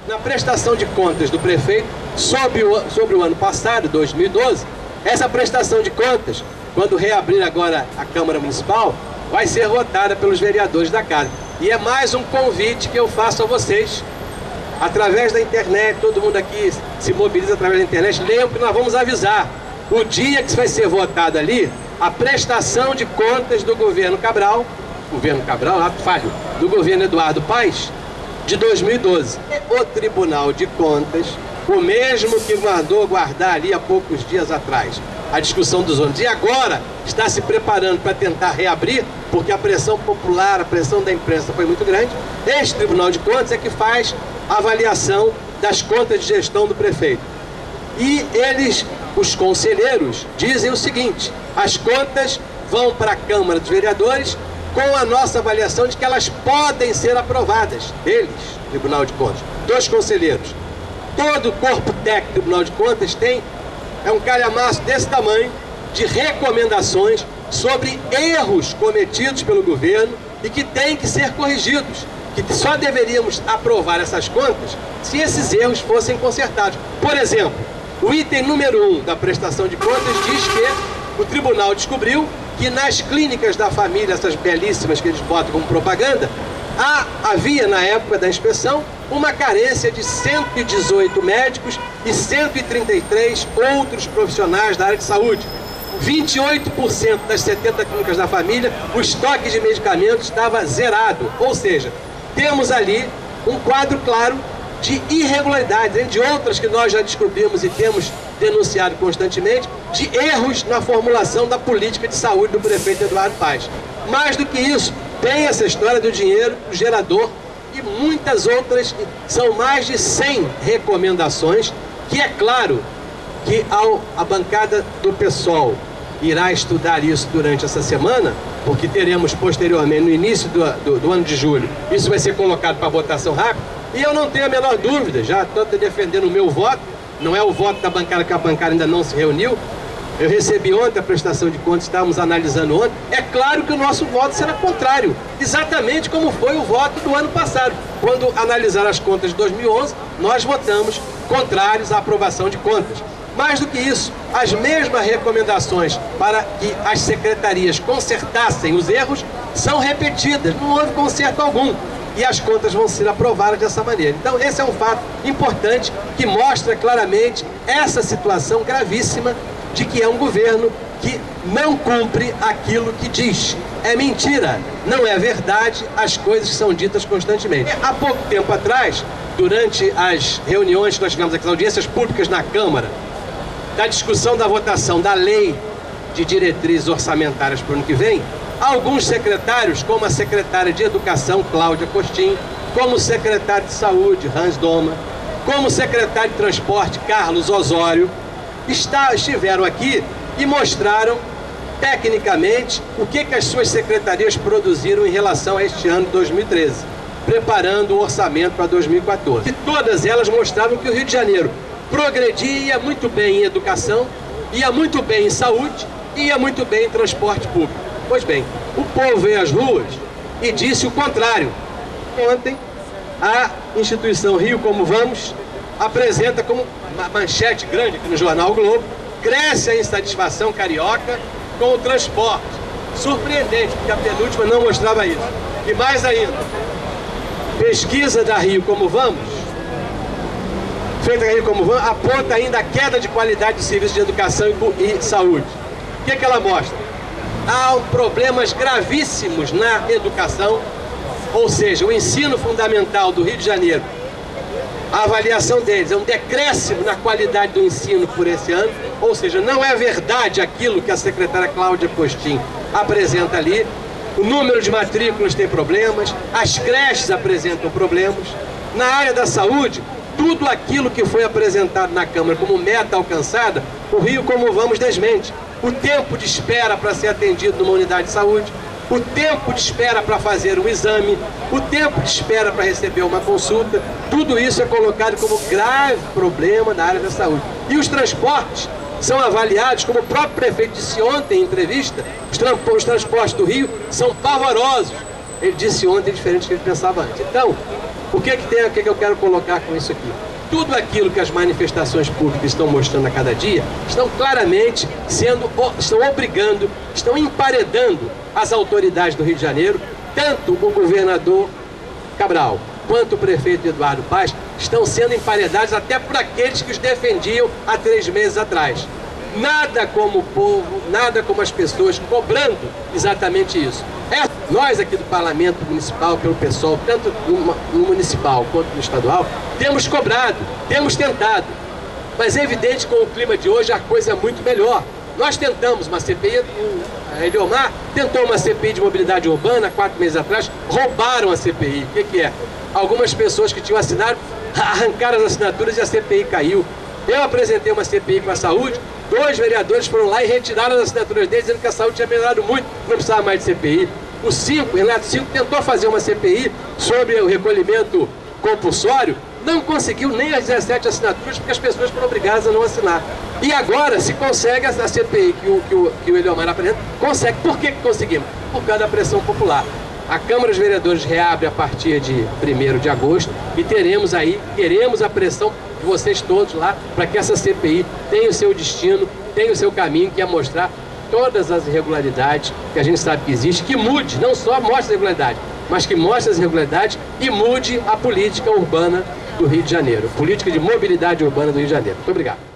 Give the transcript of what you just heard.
Na prestação de contas do prefeito sobre o ano passado, 2012, essa prestação de contas, quando reabrir agora a Câmara Municipal, vai ser votada pelos vereadores da Casa. E é mais um convite que eu faço a vocês, através da internet, todo mundo aqui se mobiliza através da internet, leiam que nós vamos avisar. O dia que vai ser votado ali, a prestação de contas do governo Cabral, ato falho, do governo Eduardo Paes, de 2012. O Tribunal de Contas, o mesmo que mandou guardar ali há poucos dias atrás a discussão dos ônibus, e agora está se preparando para tentar reabrir, porque a pressão popular, a pressão da imprensa foi muito grande. Este Tribunal de Contas é que faz a avaliação das contas de gestão do prefeito. E eles, os conselheiros, dizem o seguinte: as contas vão para a Câmara dos Vereadores com a nossa avaliação de que elas podem ser aprovadas. Eles, Tribunal de Contas, 2 conselheiros. Todo o corpo técnico do Tribunal de Contas é um calhamaço desse tamanho de recomendações sobre erros cometidos pelo governo e que têm que ser corrigidos, que só deveríamos aprovar essas contas se esses erros fossem consertados. Por exemplo, o item número 1 da prestação de contas diz que o tribunal descobriu que nas clínicas da família, essas belíssimas que eles botam como propaganda, havia na época da inspeção uma carência de 118 médicos e 133 outros profissionais da área de saúde. 28% das 70 clínicas da família, o estoque de medicamentos estava zerado. Ou seja, temos ali um quadro claro de irregularidades, entre outras que nós já descobrimos e temos denunciado constantemente, de erros na formulação da política de saúde do prefeito Eduardo Paes. Mais do que isso, tem essa história do dinheiro, do gerador e muitas outras. São mais de 100 recomendações que é claro que a bancada do PSOL irá estudar isso durante essa semana, porque teremos posteriormente, no início do ano de julho, isso vai ser colocado para votação rápida, e eu não tenho a menor dúvida, já estou defendendo o meu voto, não é o voto da bancada, que a bancada ainda não se reuniu. Eu recebi ontem a prestação de contas, estávamos analisando ontem. É claro que o nosso voto será contrário, exatamente como foi o voto do ano passado. Quando analisaram as contas de 2011, nós votamos contrários à aprovação de contas. Mais do que isso, as mesmas recomendações para que as secretarias consertassem os erros são repetidas, não houve conserto algum. E as contas vão ser aprovadas dessa maneira. Então esse é um fato importante que mostra claramente essa situação gravíssima de que é um governo que não cumpre aquilo que diz. É mentira, não é verdade as coisas que são ditas constantemente. Há pouco tempo atrás, durante as reuniões que nós tivemos aqui, as audiências públicas na Câmara, da discussão da votação da lei de diretrizes orçamentárias para o ano que vem, alguns secretários, como a secretária de Educação, Cláudia Costin, como o secretário de Saúde, Hans Doma, como o secretário de Transporte, Carlos Osório, estiveram aqui e mostraram tecnicamente o que as suas secretarias produziram em relação a este ano de 2013, preparando o orçamento para 2014. E todas elas mostravam que o Rio de Janeiro progredia muito bem em educação, ia muito bem em saúde, ia muito bem em transporte público. Pois bem, o povo veio às ruas e disse o contrário. Ontem, a instituição Rio Como Vamos apresenta como uma manchete grande aqui no jornal o Globo: cresce a insatisfação carioca com o transporte. Surpreendente, porque a penúltima não mostrava isso. E mais ainda, pesquisa da Rio Como Vamos, feita da Rio Como Vamos, aponta ainda a queda de qualidade de serviços de educação e saúde. O que ela mostra? Há problemas gravíssimos na educação, ou seja, o ensino fundamental do Rio de Janeiro, a avaliação deles é um decréscimo na qualidade do ensino por esse ano, ou seja, não é verdade aquilo que a secretária Cláudia Costin apresenta ali. O número de matrículas tem problemas, as creches apresentam problemas. Na área da saúde, tudo aquilo que foi apresentado na Câmara como meta alcançada, o Rio Como Vamos desmente. O tempo de espera para ser atendido numa unidade de saúde, o tempo de espera para fazer um exame, o tempo de espera para receber uma consulta, tudo isso é colocado como grave problema na área da saúde. E os transportes são avaliados, como o próprio prefeito disse ontem em entrevista, os transportes do Rio são pavorosos. Ele disse ontem diferente do que ele pensava antes. Então, O que eu quero colocar com isso aqui? Tudo aquilo que as manifestações públicas estão mostrando a cada dia, estão claramente estão obrigando, estão emparedando as autoridades do Rio de Janeiro, tanto o governador Cabral quanto o prefeito Eduardo Paes estão sendo emparedados até por aqueles que os defendiam há 3 meses atrás. Nada como o povo, nada como as pessoas cobrando exatamente isso. Nós aqui do Parlamento Municipal, pelo pessoal, tanto no municipal quanto no estadual, temos cobrado, temos tentado. Mas é evidente que com o clima de hoje a coisa é muito melhor. Nós tentamos uma CPI, a Eliomar tentou uma CPI de mobilidade urbana 4 meses atrás, roubaram a CPI. O que é? Algumas pessoas que tinham assinado arrancaram as assinaturas e a CPI caiu. Eu apresentei uma CPI com a saúde, 2 vereadores foram lá e retiraram as assinaturas deles, dizendo que a saúde tinha melhorado muito, não precisava mais de CPI. O Renato Cinco tentou fazer uma CPI sobre o recolhimento compulsório, não conseguiu nem as 17 assinaturas, porque as pessoas foram obrigadas a não assinar. E agora se consegue a CPI que o Eliomar apresenta, consegue. Por que conseguimos? Por causa da pressão popular. A Câmara dos Vereadores reabre a partir de 1º de agosto e queremos a pressão de vocês todos lá, para que essa CPI tenha o seu destino, tenha o seu caminho, que é mostrar todas as irregularidades que a gente sabe que existe, que mude, não só mostre as irregularidades, mas que mostre as irregularidades e mude a política urbana do Rio de Janeiro, política de mobilidade urbana do Rio de Janeiro. Muito obrigado.